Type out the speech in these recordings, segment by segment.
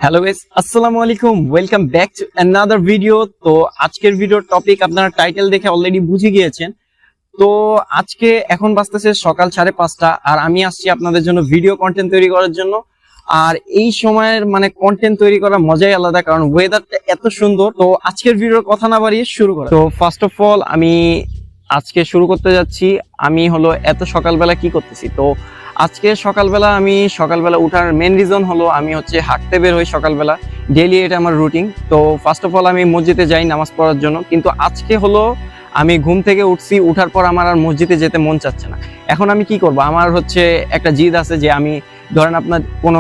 Hello guys, আসসালামু আলাইকুম। Welcome back to another video. তো আজকের ভিডিওর টপিক আপনারা টাইটেল দেখে অলরেডি বুঝে গিয়েছেন। তো আজকে এখন বাজতেছে সকাল 5:30 আর আমি আসছি আপনাদের জন্য ভিডিও কন্টেন্ট তৈরি করার জন্য। আর এই সময়ের কন্টেন্ট তৈরি করা মজাই আলাদা, কারণ ওয়েদারটা এত সুন্দর। তো আজকের ভিডিওর কথা না বাড়িয়ে শুরু করা। তো ফার্স্ট অফ অল আমি আজকে শুরু করতে যাচ্ছি। আমি হলো এত সকালবেলা কি করতেছি। তো আজকে সকালবেলা উঠার মেন রিজন হলো আমি হাঁটতে বের হই সকালবেলা, ডেইলি এটা আমার রুটিন। তো ফার্স্ট অফ অল আমি মসজিদে যাই নামাজ পড়ার জন্য, কিন্তু আজকে হলো আমি ঘুম থেকে উঠছি, উঠার পর আমার আর মসজিদে যেতে মন চাচ্ছে না। এখন আমি কি করব, আমার একটা জিদ আছে যে আমি ধরেন আপনার কোনো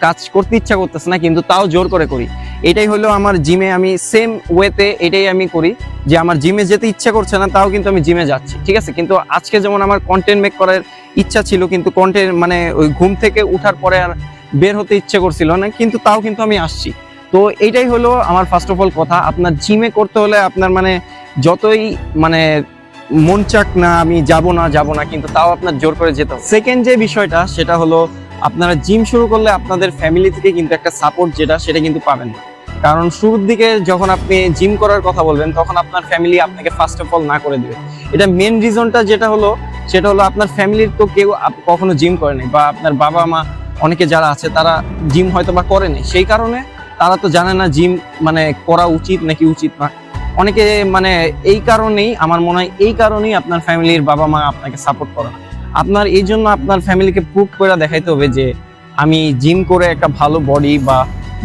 কাজ করতে ইচ্ছা করতেছে না, কিন্তু তাও জোর করে করি। এটাই হলো আমার জিমে, আমি সেম ওয়েতে এটাই আমি করি যে আমার জিমে যেতে ইচ্ছা করছে না, তাও কিন্তু আমি জিমে যাচ্ছি, ঠিক আছে। কিন্তু আজকে যেমন আমার কন্টেন্ট মেক করার ইচ্ছা ছিল, কিন্তু কন্টেন্ট ওই ঘুম থেকে উঠার পরে আর বের হতে ইচ্ছে করছিল না, কিন্তু তাও কিন্তু আমি আসছি। তো এইটাই হলো আমার ফার্স্ট অফ অল কথা। আপনার জিমে করতে হলে আপনার যতই মন চাক না আমি যাব না, কিন্তু তাও আপনার জোর করে যেতে হবে। সেকেন্ড যে বিষয়টা সেটা হলো আপনারা জিম শুরু করলে আপনাদের ফ্যামিলি থেকে কিন্তু একটা সাপোর্ট সেটা কিন্তু পাবেন না। কারণ শুরুর দিকে যখন আপনি জিম করার কথা বলবেন, তখন আপনার ফ্যামিলি আপনাকে ফার্স্ট অফ অল না করে দেবে। এটা মেন রিজনটা সেটা হলো আপনার ফ্যামিলির তো কেউ কখনো জিম করে নাই, বা আপনার বাবা মা অনেকে যারা আছে তারা জিম হয়তো বা করেনি, সেই কারণে তারা তো জানে না জিম করা উচিত নাকি উচিত না। অনেকে এই কারণেই, আমার মনে হয় এই কারণেই আপনার ফ্যামিলির বাবা মা আপনাকে সাপোর্ট করে না। আপনার এই জন্য আপনার ফ্যামিলিকে প্রুভ করে দেখাইতে হবে যে আমি জিম করে একটা ভালো বডি বা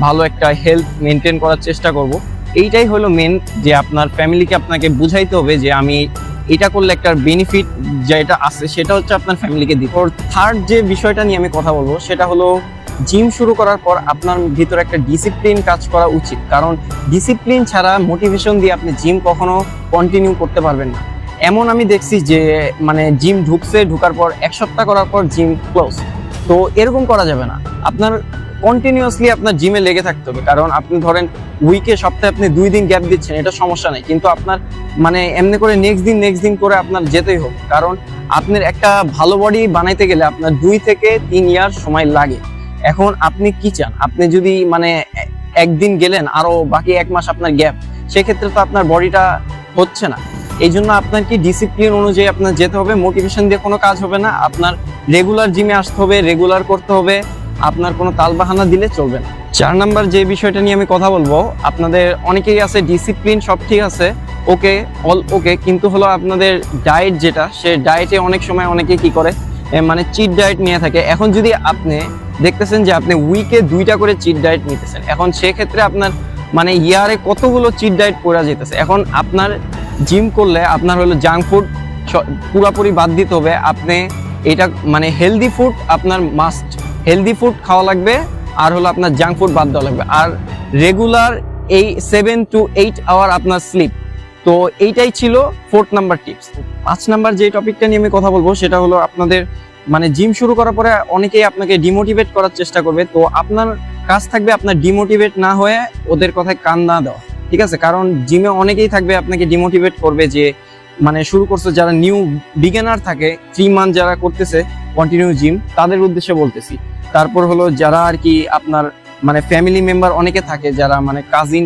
ভালো একটা হেলথ মেনটেন করার চেষ্টা করব। এইটাই হলো মেন, যে আপনার ফ্যামিলিকে আপনাকে বুঝাইতে হবে যে আমি এটা করলে একটা বেনিফিট যেটা আছে সেটা আপনার ফ্যামিলিকে দিব। থার্ড যে বিষয়টা নিয়ে আমি কথা বলবো সেটা হলো জিম শুরু করার পর আপনার ভিতরে একটা ডিসিপ্লিন কাজ করা উচিত, কারণ ডিসিপ্লিন ছাড়া মোটিভেশন দিয়ে আপনি জিম কখনো কন্টিনিউ করতে পারবেন না। এমন আমি দেখছি যে জিম ঢুকার পর 1 সপ্তাহ করার পর জিম ক্লোজ। তো এরকম করা যাবে না, আপনার কন্টিনিউয়াসলি আপনার জিমে লেগে থাকতে হবে। কারণ আপনি ধরেন সপ্তাহে আপনি 2 দিন গ্যাপ দিচ্ছেন, এটা সমস্যা নাই, কিন্তু আপনার এমনি করে নেক্সট দিন করে আপনার যেতেই হবে। কারণ আপনার একটা ভালো বডি বানাইতে গেলে আপনার 2 থেকে 3 ইয়ার সময় লাগে। এখন আপনি কি চান, আপনি যদি একদিন গেলেন আরো বাকি 1 মাস আপনার গ্যাপ, সেক্ষেত্রে তো আপনার বডিটা হচ্ছে না। এই জন্য আপনার কি ডিসিপ্লিন অনুযায়ী আপনার যেতে হবে, মোটিভেশন দিয়ে কোনো কাজ হবে না। আপনার রেগুলার জিমে আসতে হবে, রেগুলার করতে হবে, আপনার কোনো তালবাহানা দিলে চলবে না। 4 নাম্বার যে বিষয়টা নিয়ে আমি কথা বলবো, আপনাদের অনেকেই আছে ডিসিপ্লিন সব ঠিক আছে, ওকে অল ওকে, কিন্তু হলো আপনাদের ডায়েট যেটা, সে ডায়েটে অনেক সময় অনেকে কি করে চিট ডায়েট নিয়ে থাকে। এখন যদি আপনি দেখতেছেন যে আপনি উইকে 2টা করে চিট ডায়েট নিতেছেন, এখন সেক্ষেত্রে আপনার ইয়ারে কতগুলো চিট ডায়েট পড়া যেতেছে। এখন আপনার জিম করলে আপনার হলো জাঙ্ক ফুড পুরোপুরি বাদ দিতে হবে। আপনি এটা হেলদি ফুড আপনার মাস্ট, হেলদি ফুড খাওয়া লাগবে, আর হলো আপনার জাঙ্ক ফুড বাদ দেওয়া লাগবে, আর রেগুলার এই 7 to 8 আওয়ার আপনার স্লিপ। তো এইটাই ছিল 4th নাম্বার টিপস। 5 নাম্বার যে টপিকটা নিয়ে আমি কথা বলবো সেটা হলো আপনাদের জিম শুরু করার পরে অনেকেই আপনাকে ডিমোটিভেট করার চেষ্টা করবে। তো আপনার কাজ থাকবে আপনার ডিমোটিভেট না হয়ে ওদের কথায় কান না দেওয়া, ঠিক আছে। কারণ জিমে অনেকেই থাকবে আপনাকে ডিমোটিভেট করবে, যে শুরু করছে যারা নিউ বিগিনার থাকে, 3 মান্থ যারা করতেছে কন্টিনিউ জিম, তাদের উদ্দেশ্যে বলতেছি। তারপর হলো যারা আর কি আপনার ফ্যামিলি মেম্বার অনেকে থাকে যারা কাজিন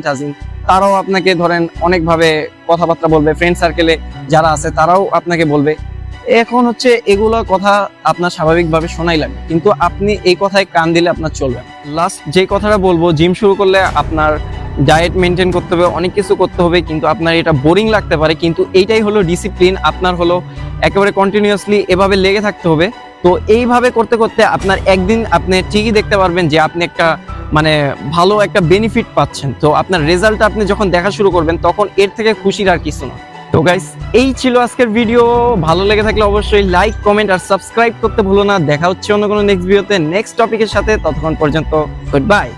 তারাও আপনাকে ধরেন অনেকভাবে কথাবার্তা বলবে, ফ্রেন্ড সার্কেলে যারা আছে তারাও আপনাকে বলবে। এখন এগুলো কথা আপনার স্বাভাবিকভাবে শোনাই লাগবে, কিন্তু আপনি এই কথায় কান দিলে আপনার চলবে না। লাস্ট যে কথাটা বলবো, জিম শুরু করলে আপনার ডায়েট মেনটেন করতে হবে, অনেক কিছু করতে হবে, কিন্তু আপনার এটা বোরিং লাগতে পারে, কিন্তু এইটাই হলো ডিসিপ্লিন। আপনার হলো একেবারে কন্টিনিউয়াসলি এভাবে লেগে থাকতে হবে। তো এইভাবে করতে করতে আপনার একদিন আপনি ঠিকই দেখতে পারবেন যে আপনি একটা ভালো একটা বেনিফিট পাচ্ছেন। তো আপনার রেজাল্ট আপনি যখন দেখা শুরু করবেন, তখন এর থেকে খুশির আর কিছু না। তো গাইস, এই ছিল আজকের ভিডিও। ভালো লেগে থাকলে অবশ্যই লাইক, কমেন্ট আর সাবস্ক্রাইব করতে ভুলো না। দেখা হচ্ছে অন্য কোনো নেক্সট ভিডিওতে নেক্সট টপিকের সাথে। ততক্ষণ পর্যন্ত গুড বাই।